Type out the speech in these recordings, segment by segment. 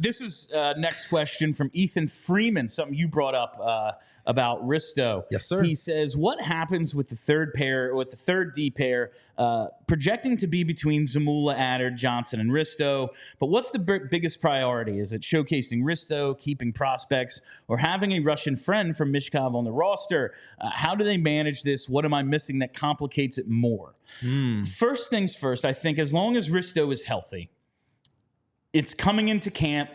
This is next question from Ethan Freeman, something you brought up about Risto. Yes, sir. He says, what happens with the third pair, with the third D pair, projecting to be between Zamula, Attard, Johnson, and Risto? But what's the biggest priority? Is it showcasing Risto, keeping prospects, or having a Russian friend from Mishkov on the roster? How do they manage this? What am I missing that complicates it more? First things first, I think as long as Risto is healthy, it's coming into camp,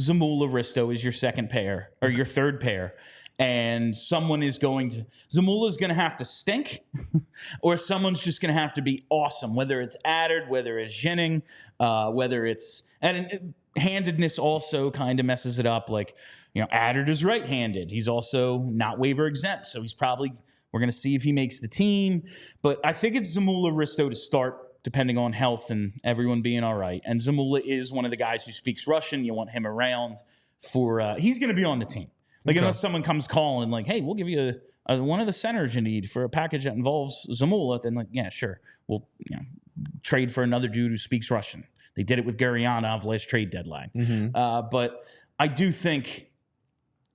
Zamula, Risto is your second pair, or your third pair. And someone is going to, Zamula's going to have to stink, or someone's just going to have to be awesome, whether it's Attard, whether it's Jennings, whether it's, and handedness also kind of messes it up. Like, you know, Attard is right-handed. He's also not waiver exempt, so he's probably, we're going to see if he makes the team. But I think it's Zamula, Risto to start, depending on health and everyone being all right. And Zamula is one of the guys who speaks Russian. You want him around for, he's going to be on the team. Like, unless someone comes calling, like, hey, we'll give you one of the centers you need for a package that involves Zamula, then, like, yeah, sure. We'll trade for another dude who speaks Russian. They did it with Gurianov last trade deadline. But I do think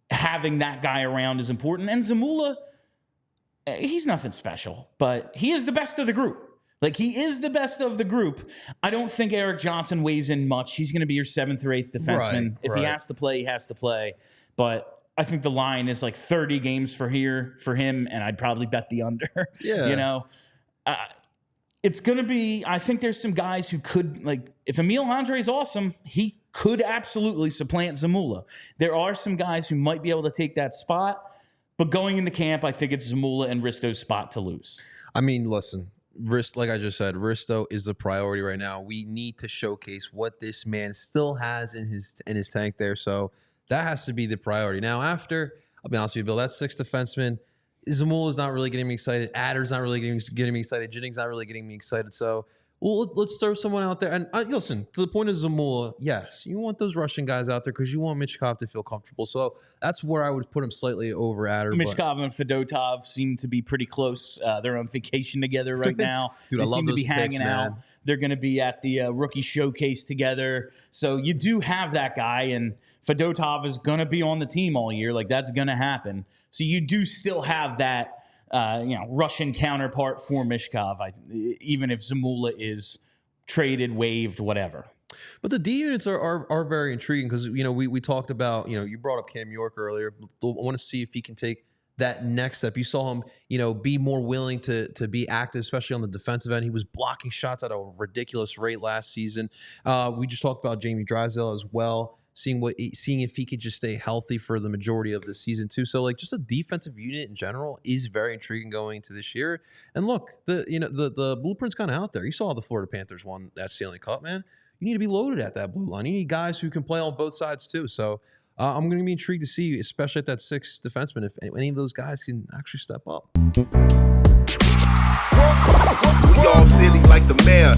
having that guy around is important. And Zamula, he's nothing special, but he is the best of the group. Like, he is the best of the group. I don't think Erik Johnson weighs in much. He's going to be your 7th or 8th defenseman. If he has to play, he has to play. But I think the line is like 30 games for him, and I'd probably bet the under. Yeah. You know, it's going to be, I think there's some guys who could, like, if Emil Andrae is awesome, he could absolutely supplant Zamula. There are some guys who might be able to take that spot, but going into camp, I think it's Zamula and Risto's spot to lose. I mean, listen, like I just said, Risto is the priority right now. We need to showcase what this man still has in his tank there. So that has to be the priority. Now, after, I'll be honest with you, Bill, that 6th defenseman, Zamula's not really getting me excited. Attard's not really getting me excited. Jennings not really getting me excited. So, well, let's throw someone out there. And listen, to the point of Zamula, yes, you want those Russian guys out there because you want Mishkov to feel comfortable. So that's where I would put him slightly over Attard. Mishkov and Fedotov seem to be pretty close. They're on vacation together right now. Dude, they I love seem to those be hanging out. They're going to be at the rookie showcase together. So you do have that guy, and Fedotov is going to be on the team all year. Like, that's going to happen. So you do still have that Russian counterpart for Mishkov, even if Zamula is traded, waived, whatever. But the D units are very intriguing because, you know, we talked about, you know, you brought up Cam York earlier. I want to see if he can take that next step. You saw him, you know, be more willing to be active, especially on the defensive end. He was blocking shots at a ridiculous rate last season. We just talked about Jamie Drysdale as well. Seeing if he could just stay healthy for the majority of the season too. So, like, just a defensive unit in general is very intriguing going into this year. And look, the blueprint's kind of out there. You saw the Florida Panthers won that Stanley Cup, man. You need to be loaded at that blue line. You need guys who can play on both sides too. So I'm going to be intrigued to see, especially at that 6th defenseman, if any of those guys can actually step up. We all silly like the mayor.